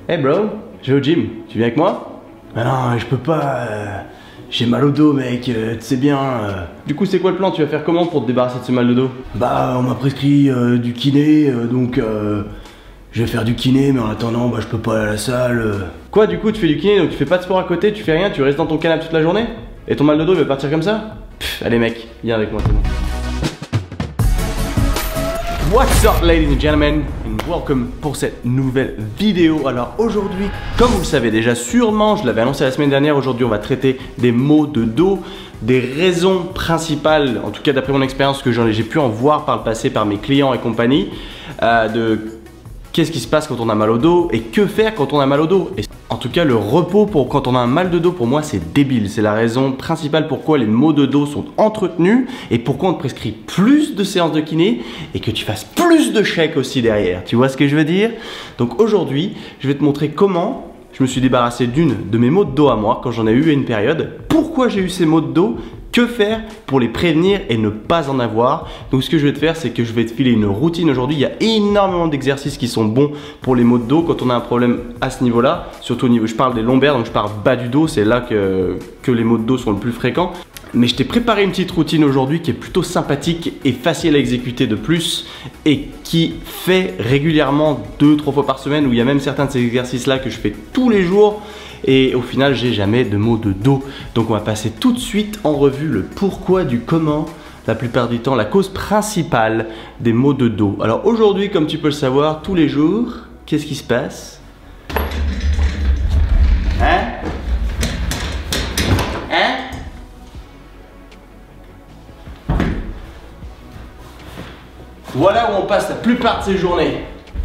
Hey bro, je vais au gym, tu viens avec moi? Ah non, je peux pas. J'ai mal au dos, mec, tu sais bien. Du coup, c'est quoi le plan? Tu vas faire comment pour te débarrasser de ce mal de dos? Bah, on m'a prescrit du kiné, donc je vais faire du kiné, mais en attendant, bah, je peux pas aller à la salle. Quoi, du coup, tu fais du kiné, donc tu fais pas de sport à côté, tu fais rien, tu restes dans ton canapé toute la journée? Et ton mal de dos, il va partir comme ça? Pff, allez mec, viens avec moi, c'est bon. What's up ladies and gentlemen and welcome pour cette nouvelle vidéo. Alors aujourd'hui, comme vous le savez déjà sûrement, je l'avais annoncé la semaine dernière, aujourd'hui on va traiter des maux de dos, des raisons principales, en tout cas d'après mon expérience que j'ai pu en voir par le passé par mes clients et compagnie, de qu'est-ce qui se passe quand on a mal au dos et que faire quand on a mal au dos. Et en tout cas, le repos pour quand on a un mal de dos, pour moi, c'est débile. C'est la raison principale pourquoi les maux de dos sont entretenus et pourquoi on te prescrit plus de séances de kiné et que tu fasses plus de chèques aussi derrière. Tu vois ce que je veux dire? Donc aujourd'hui, je vais te montrer comment je me suis débarrassé d'une de mes maux de dos à moi quand j'en ai eu à une période. Pourquoi j'ai eu ces maux de dos? Que faire pour les prévenir et ne pas en avoir? Donc ce que je vais te faire, c'est que je vais te filer une routine aujourd'hui. Il y a énormément d'exercices qui sont bons pour les maux de dos quand on a un problème à ce niveau-là. Surtout au niveau, je parle des lombaires, donc je parle bas du dos, c'est là que les maux de dos sont le plus fréquents. Mais je t'ai préparé une petite routine aujourd'hui qui est plutôt sympathique et facile à exécuter de plus et qui fait régulièrement 2-3 fois par semaine, où il y a même certains de ces exercices-là que je fais tous les jours. Et au final, j'ai jamais de maux de dos. Donc on va passer tout de suite en revue le pourquoi du comment, la plupart du temps, la cause principale des maux de dos. Alors aujourd'hui, comme tu peux le savoir, tous les jours, qu'est-ce qui se passe? Hein? Voilà où on passe la plupart de ces journées.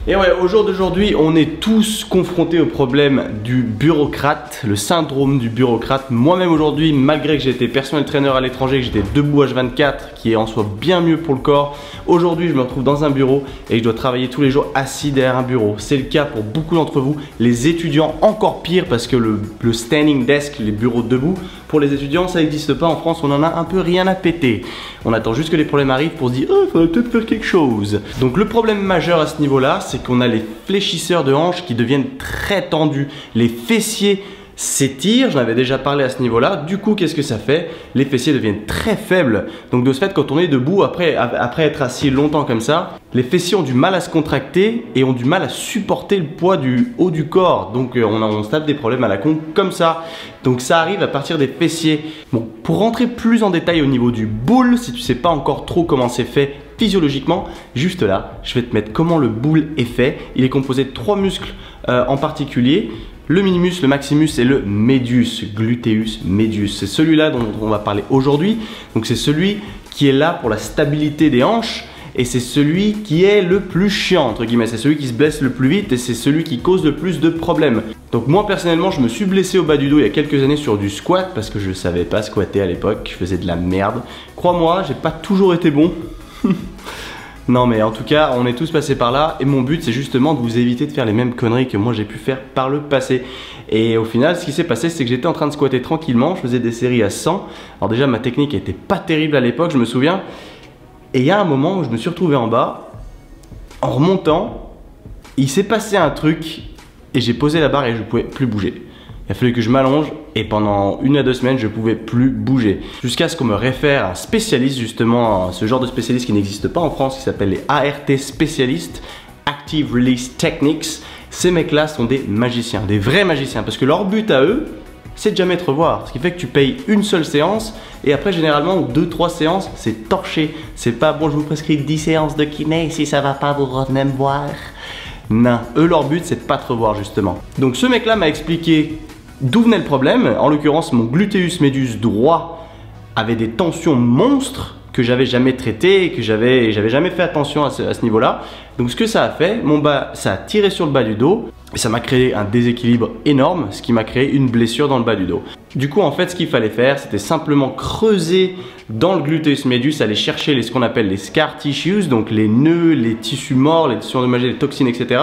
Et ouais, au jour d'aujourd'hui, on est tous confrontés au problème du bureaucrate, le syndrome du bureaucrate. Moi-même aujourd'hui, malgré que j'ai été personnel trainer à l'étranger, que j'étais debout H24, qui est en soi bien mieux pour le corps, aujourd'hui je me retrouve dans un bureau et je dois travailler tous les jours assis derrière un bureau. C'est le cas pour beaucoup d'entre vous, les étudiants encore pire parce que le standing desk, les bureaux debout, pour les étudiants ça n'existe pas en France, on en a un peu rien à péter. On attend juste que les problèmes arrivent pour se dire oh, il faudrait peut-être faire quelque chose. Donc le problème majeur à ce niveau-là, c'est qu'on a les fléchisseurs de hanches qui deviennent très tendus. Les fessiers s'étirent, j'en avais déjà parlé à ce niveau-là. Du coup, qu'est-ce que ça fait? Les fessiers deviennent très faibles. Donc de ce fait, quand on est debout, après être assis longtemps comme ça, les fessiers ont du mal à se contracter et ont du mal à supporter le poids du haut du corps. Donc on se tape des problèmes à la con comme ça. Donc ça arrive à partir des fessiers. Bon, pour rentrer plus en détail au niveau du boule, si tu sais pas encore trop comment c'est fait physiologiquement, juste là, je vais te mettre comment le boule est fait. Il est composé de 3 muscles en particulier. Le minimus, le maximus et le medius, gluteus medius. C'est celui-là dont on va parler aujourd'hui. Donc c'est celui qui est là pour la stabilité des hanches et c'est celui qui est le plus chiant entre guillemets. C'est celui qui se blesse le plus vite et c'est celui qui cause le plus de problèmes. Donc moi personnellement, je me suis blessé au bas du dos il y a quelques années sur du squat parce que je ne savais pas squatter à l'époque. Je faisais de la merde. Crois-moi, j'ai pas toujours été bon. Non mais en tout cas on est tous passés par là et mon but c'est justement de vous éviter de faire les mêmes conneries que moi j'ai pu faire par le passé. Et au final ce qui s'est passé c'est que j'étais en train de squatter tranquillement, je faisais des séries à 100. Alors déjà ma technique était pas terrible à l'époque je me souviens. Et il y a un moment où je me suis retrouvé en bas, en remontant, il s'est passé un truc et j'ai posé la barre et je ne pouvais plus bouger. Il a fallu que je m'allonge et pendant 1 à 2 semaines, je ne pouvais plus bouger. Jusqu'à ce qu'on me réfère à un spécialiste, justement, ce genre de spécialiste qui n'existe pas en France, qui s'appelle les ART spécialistes, Active Release Techniques. Ces mecs-là sont des magiciens, des vrais magiciens, parce que leur but à eux, c'est de jamais te revoir. Ce qui fait que tu payes une seule séance et après, généralement, 2-3 séances, c'est torché. C'est pas bon, je vous prescris 10 séances de kiné, si ça va pas, vous revenez me voir. Non, eux, leur but, c'est de pas te revoir, justement. Donc, ce mec-là m'a expliqué d'où venait le problème. En l'occurrence, mon gluteus medius droit avait des tensions monstres que j'avais jamais traitées et que j'avais jamais fait attention à ce niveau-là. Donc ce que ça a fait, mon bas, ça a tiré sur le bas du dos et ça m'a créé un déséquilibre énorme, ce qui m'a créé une blessure dans le bas du dos. Du coup, en fait, ce qu'il fallait faire, c'était simplement creuser dans le gluteus medius, aller chercher ce qu'on appelle les scar tissues, donc les nœuds, les tissus morts, les tissus endommagés, les toxines, etc.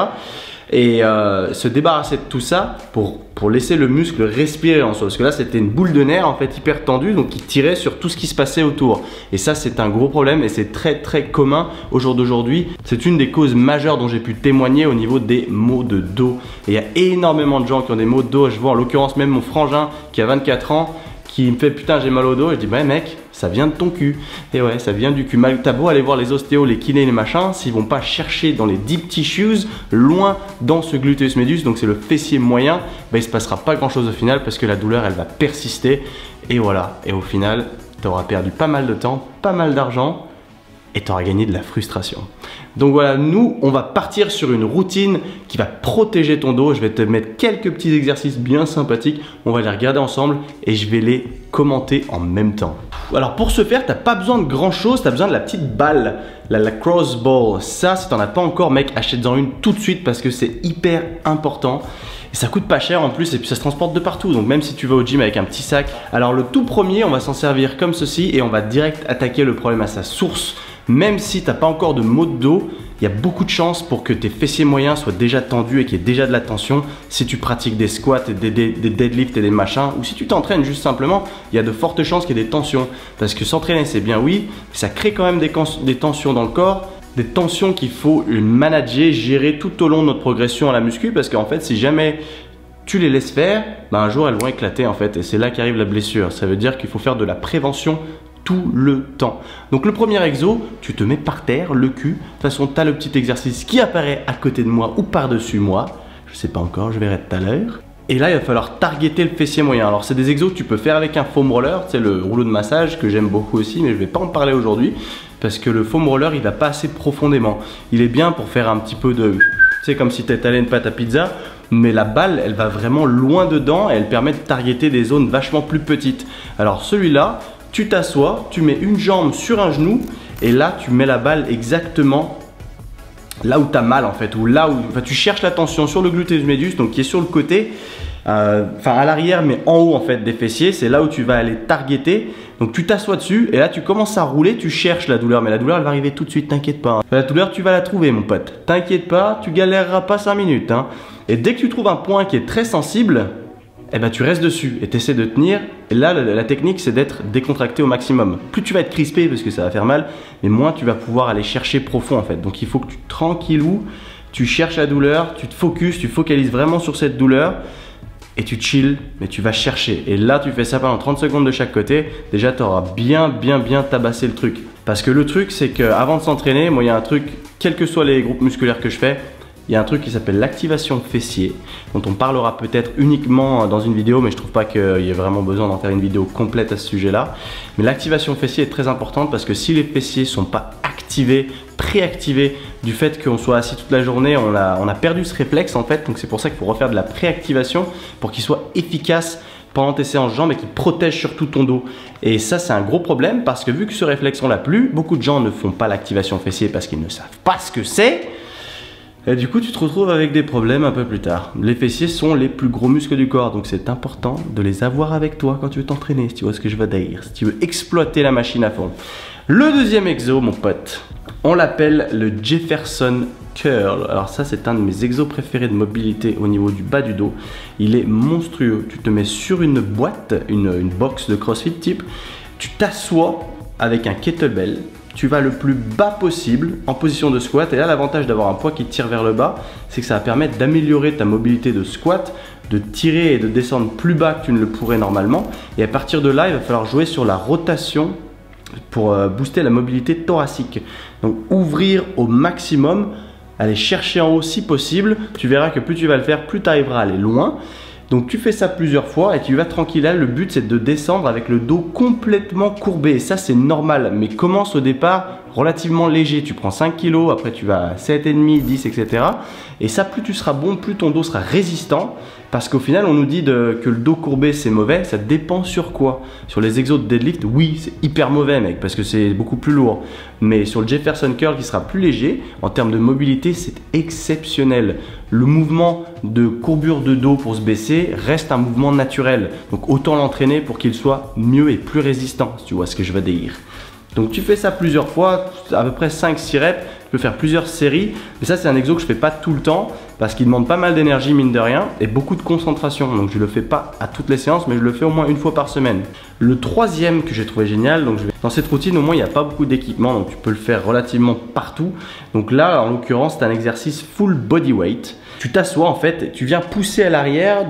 et se débarrasser de tout ça pour laisser le muscle respirer en soi. Parce que là, c'était une boule de nerf en fait hyper tendue, donc qui tirait sur tout ce qui se passait autour. Et ça, c'est un gros problème et c'est très très commun au jour d'aujourd'hui. C'est une des causes majeures dont j'ai pu témoigner au niveau des maux de dos. Et il y a énormément de gens qui ont des maux de dos. Je vois en l'occurrence même mon frangin qui a 24 ans qui me fait putain j'ai mal au dos. Et je dis bah mec, ça vient de ton cul. Et ouais, ça vient du cul. T'as beau aller voir les ostéos, les kinés, les machins, s'ils vont pas chercher dans les deep tissues, loin dans ce gluteus medius, donc c'est le fessier moyen, bah il se passera pas grand chose au final parce que la douleur elle va persister. Et voilà, et au final, tu auras perdu pas mal de temps, pas mal d'argent et tu auras gagné de la frustration. Donc voilà, nous, on va partir sur une routine qui va protéger ton dos. Je vais te mettre quelques petits exercices bien sympathiques. On va les regarder ensemble et je vais les commenter en même temps. Alors pour ce faire, tu n'as pas besoin de grand chose. Tu as besoin de la petite balle, la cross ball. Ça, si tu n'en as pas encore, mec, achète-en une tout de suite parce que c'est hyper important. Et ça coûte pas cher en plus et puis ça se transporte de partout. Donc même si tu vas au gym avec un petit sac. Alors le tout premier, on va s'en servir comme ceci et on va direct attaquer le problème à sa source. Même si tu n'as pas encore de maux de dos, il y a beaucoup de chances pour que tes fessiers moyens soient déjà tendus et qu'il y ait déjà de la tension. Si tu pratiques des squats, des deadlifts et des machins, ou si tu t'entraînes juste simplement, il y a de fortes chances qu'il y ait des tensions. Parce que s'entraîner c'est bien oui, mais ça crée quand même des tensions dans le corps. Des tensions qu'il faut manager, gérer tout au long de notre progression à la muscu. Parce qu'en fait, si jamais tu les laisses faire, ben un jour elles vont éclater en fait. Et c'est là qu'arrive la blessure. Ça veut dire qu'il faut faire de la prévention tout le temps. Donc le premier exo, tu te mets par terre, le cul. De toute façon, tu as le petit exercice qui apparaît à côté de moi ou par-dessus moi. Je sais pas encore, je verrai tout à l'heure. Et là, il va falloir targeter le fessier moyen. Alors, c'est des exos que tu peux faire avec un foam roller, c'est le rouleau de massage que j'aime beaucoup aussi, mais je vais pas en parler aujourd'hui parce que le foam roller, il va pas assez profondément. Il est bien pour faire un petit peu de... C'est comme si tu étalais une pâte à pizza, mais la balle, elle va vraiment loin dedans et elle permet de targeter des zones vachement plus petites. Alors, celui-là, tu t'assois, tu mets une jambe sur un genou et là, tu mets la balle exactement là où tu as mal en fait, ou là où enfin, tu cherches la tension sur le gluteus medius, donc qui est sur le côté, enfin à l'arrière mais en haut en fait des fessiers, c'est là où tu vas aller targeter. Donc tu t'assois dessus et là tu commences à rouler, tu cherches la douleur, mais la douleur elle va arriver tout de suite, t'inquiète pas. La douleur tu vas la trouver mon pote, t'inquiète pas, tu galéreras pas 5 minutes. Hein. Et dès que tu trouves un point qui est très sensible, eh ben, tu restes dessus et tu essaies de tenir. Et là, la technique, c'est d'être décontracté au maximum. Plus tu vas être crispé parce que ça va faire mal, mais moins tu vas pouvoir aller chercher profond en fait. Donc il faut que tu tranquillou, tu cherches la douleur, tu te focuses, tu focalises vraiment sur cette douleur et tu chill, mais tu vas chercher. Et là, tu fais ça pendant 30 secondes de chaque côté. Déjà, tu auras bien tabassé le truc. Parce que le truc, c'est qu'avant de s'entraîner, moi, il y a un truc, quels que soient les groupes musculaires que je fais, il y a un truc qui s'appelle l'activation fessier, dont on parlera peut-être uniquement dans une vidéo, mais je trouve pas qu'il y ait vraiment besoin d'en faire une vidéo complète à ce sujet-là. Mais l'activation fessier est très importante parce que si les fessiers sont pas activés, préactivés, du fait qu'on soit assis toute la journée, on a perdu ce réflexe en fait. Donc c'est pour ça qu'il faut refaire de la préactivation pour qu'il soit efficace pendant tes séances jambes et qui protège surtout ton dos. Et ça, c'est un gros problème parce que vu que ce réflexe on l'a plus, beaucoup de gens ne font pas l'activation fessier parce qu'ils ne savent pas ce que c'est. Et du coup, tu te retrouves avec des problèmes un peu plus tard. Les fessiers sont les plus gros muscles du corps, donc c'est important de les avoir avec toi quand tu veux t'entraîner, si tu vois ce que je veux dire, si tu veux exploiter la machine à fond. Le deuxième exo, mon pote, on l'appelle le Jefferson Curl. Alors ça, c'est un de mes exos préférés de mobilité au niveau du bas du dos. Il est monstrueux. Tu te mets sur une boîte, une box de CrossFit type, tu t'assois avec un kettlebell. Tu vas le plus bas possible en position de squat. Et là, l'avantage d'avoir un poids qui tire vers le bas, c'est que ça va permettre d'améliorer ta mobilité de squat, de tirer et de descendre plus bas que tu ne le pourrais normalement. Et à partir de là, il va falloir jouer sur la rotation pour booster la mobilité thoracique. Donc, ouvrir au maximum, aller chercher en haut si possible. Tu verras que plus tu vas le faire, plus tu arriveras à aller loin. Donc tu fais ça plusieurs fois et tu vas tranquille. Là, le but c'est de descendre avec le dos complètement courbé. Et ça c'est normal, mais commence au départ relativement léger. Tu prends 5 kg, après tu vas à 7,5, 10, etc. Et ça, plus tu seras bon, plus ton dos sera résistant. Parce qu'au final, on nous dit que le dos courbé c'est mauvais. Ça dépend sur quoi. Sur les exos de deadlift, oui, c'est hyper mauvais mec, parce que c'est beaucoup plus lourd. Mais sur le Jefferson Curl qui sera plus léger, en termes de mobilité, c'est exceptionnel. Le mouvement de courbure de dos pour se baisser reste un mouvement naturel. Donc autant l'entraîner pour qu'il soit mieux et plus résistant, si tu vois ce que je veux dire. Donc tu fais ça plusieurs fois, à peu près 5-6 reps, Tu peux faire plusieurs séries, mais ça c'est un exo que je fais pas tout le temps parce qu'il demande pas mal d'énergie mine de rien et beaucoup de concentration. Donc je le fais pas à toutes les séances, mais je le fais au moins une fois par semaine. Le troisième que j'ai trouvé génial, donc dans cette routine au moins il n'y a pas beaucoup d'équipement, donc tu peux le faire relativement partout. Donc là en l'occurrence c'est un exercice full body weight. Tu t'assois en fait, tu viens pousser à l'arrière,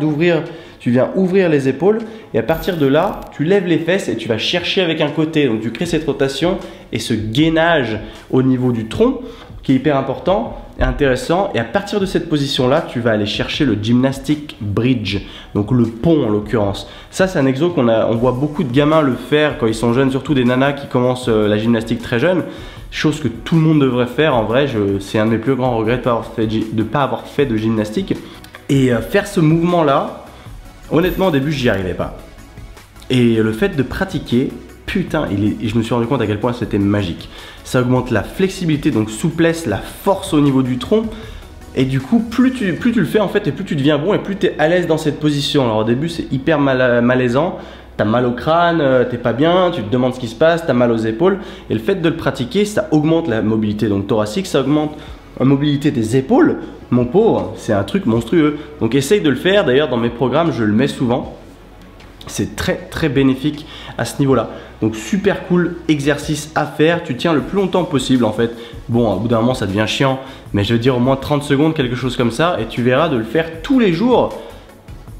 tu viens ouvrir les épaules et à partir de là, tu lèves les fesses et tu vas chercher avec un côté. Donc tu crées cette rotation et ce gainage au niveau du tronc qui est hyper important et intéressant. Et à partir de cette position-là, tu vas aller chercher le gymnastic bridge, donc le pont en l'occurrence. Ça, c'est un exo on voit beaucoup de gamins le faire quand ils sont jeunes, surtout des nanas qui commencent la gymnastique très jeune. Chose que tout le monde devrait faire en vrai. C'est un de mes plus grands regrets de ne pas avoir fait de gymnastique. Et faire ce mouvement-là, honnêtement, au début, j'y arrivais pas. Et le fait de pratiquer, putain, je me suis rendu compte à quel point c'était magique. Ça augmente la flexibilité, donc souplesse, la force au niveau du tronc. Et du coup, plus tu le fais en fait, et plus tu deviens bon, et plus tu es à l'aise dans cette position. Alors au début, c'est hyper malaisant. Tu as mal au crâne, t'es pas bien, tu te demandes ce qui se passe, tu as mal aux épaules. Et le fait de le pratiquer, ça augmente la mobilité donc thoracique, ça augmente la mobilité des épaules. Mon pauvre, c'est un truc monstrueux. Donc essaye de le faire. D'ailleurs, dans mes programmes, je le mets souvent. C'est très bénéfique à ce niveau-là. Donc super cool exercice à faire. Tu tiens le plus longtemps possible en fait. Bon, au bout d'un moment, ça devient chiant. Mais je veux dire au moins 30 secondes, quelque chose comme ça. Et tu verras de le faire tous les jours.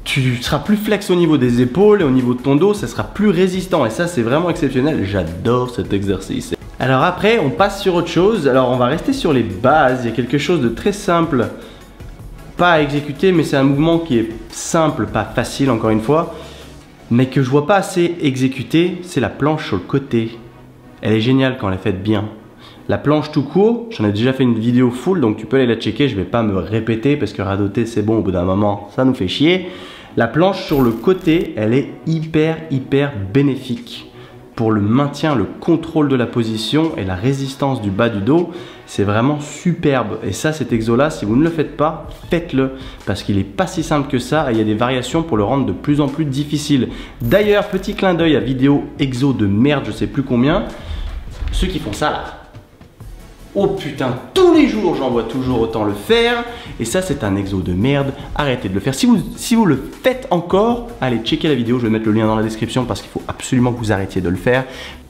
Tu seras plus flex au niveau des épaules et au niveau de ton dos. Ça sera plus résistant. Et ça, c'est vraiment exceptionnel. J'adore cet exercice. Alors après, on passe sur autre chose. Alors on va rester sur les bases. Il y a quelque chose de très simple, pas à exécuter, mais c'est un mouvement qui est simple, pas facile encore une fois, mais que je vois pas assez exécuter. C'est la planche sur le côté. Elle est géniale quand elle est faite bien. La planche tout court, j'en ai déjà fait une vidéo full, donc tu peux aller la checker. Je vais pas me répéter parce que radoter c'est bon, au bout d'un moment ça nous fait chier. La planche sur le côté, elle est hyper bénéfique pour le maintien, le contrôle de la position et la résistance du bas du dos. C'est vraiment superbe. Et ça, cet exo-là, si vous ne le faites pas, faites-le. Parce qu'il n'est pas si simple que ça et il y a des variations pour le rendre de plus en plus difficile. D'ailleurs, petit clin d'œil à vidéo exo de merde, je sais plus combien. Ceux qui font ça là. Oh putain, tous les jours j'en vois toujours autant le faire. Et ça c'est un exo de merde, arrêtez de le faire. Si vous le faites encore, allez checker la vidéo, je vais mettre le lien dans la description parce qu'il faut absolument que vous arrêtiez de le faire.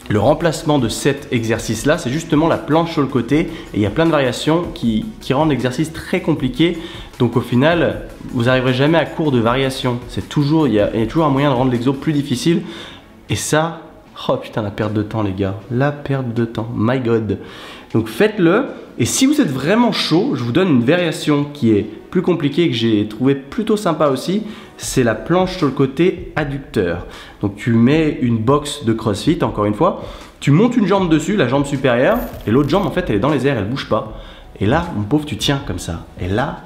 Le remplacement de cet exercice là, c'est justement la planche sur le côté. Et il y a plein de variations qui rendent l'exercice très compliqué. Donc au final, vous n'arriverez jamais à court de variations. Il y a toujours un moyen de rendre l'exo plus difficile. Et ça, oh putain la perte de temps les gars, la perte de temps, my god. Donc faites-le et si vous êtes vraiment chaud, je vous donne une variation qui est plus compliquée que j'ai trouvé plutôt sympa aussi. C'est la planche sur le côté adducteur. Donc tu mets une box de CrossFit encore une fois, tu montes une jambe dessus, la jambe supérieure et l'autre jambe en fait elle est dans les airs, elle bouge pas. Et là mon pauvre tu tiens comme ça et là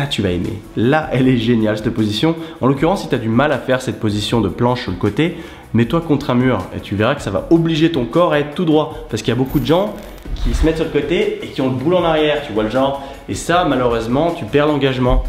tu vas aimer. Là elle est géniale cette position. En l'occurrence si tu as du mal à faire cette position de planche sur le côté, mets-toi contre un mur et tu verras que ça va obliger ton corps à être tout droit. Parce qu'il y a beaucoup de gens qui se mettent sur le côté et qui ont le boule en arrière, tu vois le genre. Et ça, malheureusement, tu perds l'engagement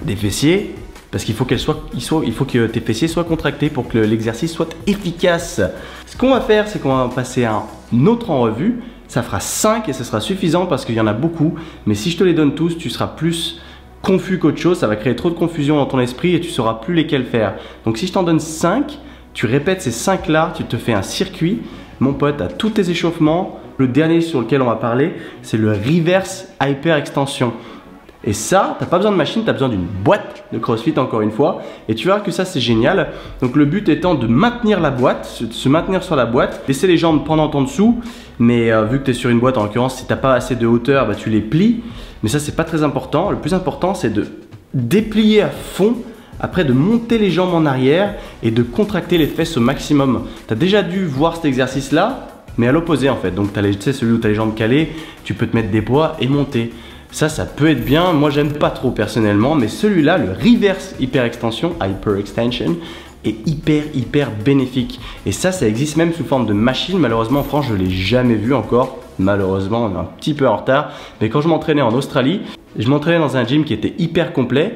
des fessiers parce qu'il faut que tes fessiers soient contractés pour que l'exercice soit efficace. Ce qu'on va faire, c'est qu'on va passer un autre en revue. Ça fera 5 et ce sera suffisant parce qu'il y en a beaucoup. Mais si je te les donne tous, tu seras plus confus qu'autre chose. Ça va créer trop de confusion dans ton esprit et tu ne sauras plus lesquels faire. Donc si je t'en donne 5, tu répètes ces 5 là, tu te fais un circuit, mon pote, à tous tes échauffements. Le dernier sur lequel on va parler, c'est le reverse hyper extension. Et ça, tu n'as pas besoin de machine, tu as besoin d'une boîte de CrossFit encore une fois. Et tu verras que ça, c'est génial. Donc le but étant de maintenir la boîte, de se maintenir sur la boîte, laisser les jambes pendant ton dessous. Mais vu que tu es sur une boîte, en l'occurrence, si tu n'as pas assez de hauteur, bah, tu les plies. Mais ça, c'est pas très important. Le plus important, c'est de déplier à fond. Après de monter les jambes en arrière et de contracter les fesses au maximum. Tu as déjà dû voir cet exercice-là, mais à l'opposé en fait. Donc tu sais, celui où tu as les jambes calées, tu peux te mettre des poids et monter. Ça peut être bien. Moi, j'aime pas trop personnellement, mais celui-là, le reverse hyper extension est hyper bénéfique. Et ça existe même sous forme de machine. Malheureusement, en France, je l'ai jamais vu encore. Malheureusement, on est un petit peu en retard. Mais quand je m'entraînais en Australie, je m'entraînais dans un gym qui était hyper complet.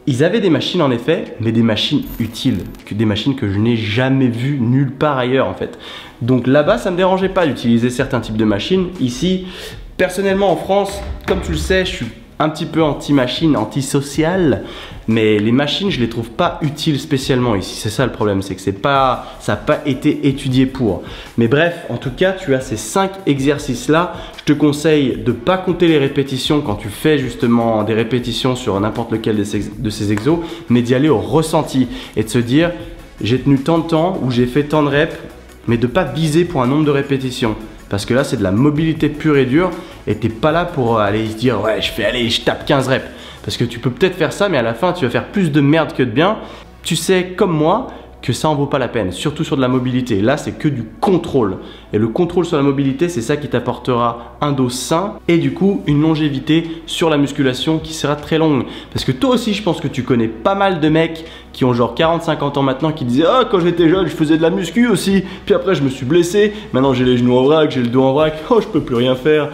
Ils avaient des machines en effet, mais des machines utiles, des machines que je n'ai jamais vues nulle part ailleurs en fait. Donc là-bas, ça ne me dérangeait pas d'utiliser certains types de machines. Ici, Personnellement en France, comme tu le sais, je suis un petit peu anti-machine, anti-social, mais les machines je les trouve pas utiles spécialement ici, c'est ça le problème, c'est que ça n'a pas été étudié pour. Mais bref, en tout cas tu as ces 5 exercices là, je te conseille de pas compter les répétitions quand tu fais justement des répétitions sur n'importe lequel de ces exos, mais d'y aller au ressenti et de se dire j'ai tenu tant de temps ou j'ai fait tant de reps, mais de pas viser pour un nombre de répétitions. Parce que là, c'est de la mobilité pure et dure et t'es pas là pour aller se dire ouais, je tape 15 reps. Parce que tu peux peut-être faire ça, mais à la fin, tu vas faire plus de merde que de bien. Tu sais, comme moi, que ça en vaut pas la peine, surtout sur de la mobilité. Là, c'est que du contrôle. Et le contrôle sur la mobilité, c'est ça qui t'apportera un dos sain et du coup, une longévité sur la musculation qui sera très longue. Parce que toi aussi, je pense que tu connais pas mal de mecs qui ont genre 40-50 ans maintenant qui disaient « Ah, quand j'étais jeune, je faisais de la muscu aussi. Puis après, je me suis blessé. Maintenant, j'ai les genoux en vrac, j'ai le dos en vrac. Oh, je peux plus rien faire. »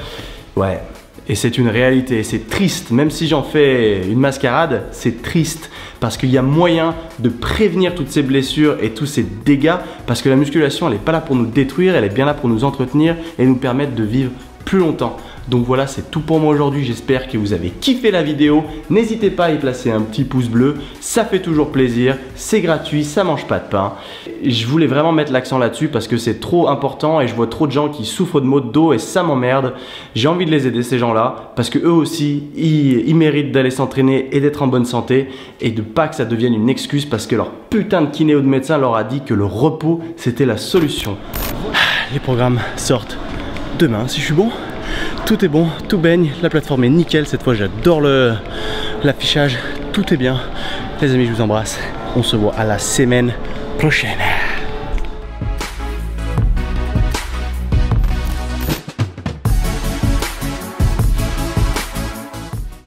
Ouais. Et c'est une réalité, c'est triste, même si j'en fais une mascarade, c'est triste parce qu'il y a moyen de prévenir toutes ces blessures et tous ces dégâts parce que la musculation, elle n'est pas là pour nous détruire, elle est bien là pour nous entretenir et nous permettre de vivre plus longtemps. Donc voilà, c'est tout pour moi aujourd'hui, j'espère que vous avez kiffé la vidéo. N'hésitez pas à y placer un petit pouce bleu, ça fait toujours plaisir, c'est gratuit, ça mange pas de pain. Je voulais vraiment mettre l'accent là-dessus parce que c'est trop important et je vois trop de gens qui souffrent de maux de dos et ça m'emmerde. J'ai envie de les aider ces gens-là parce que eux aussi, ils méritent d'aller s'entraîner et d'être en bonne santé et de pas que ça devienne une excuse parce que leur putain de kiné ou de médecin leur a dit que le repos c'était la solution. Les programmes sortent demain si je suis bon. Tout est bon, tout baigne, la plateforme est nickel, cette fois j'adore l'affichage, tout est bien. Les amis, je vous embrasse, on se voit à la semaine prochaine.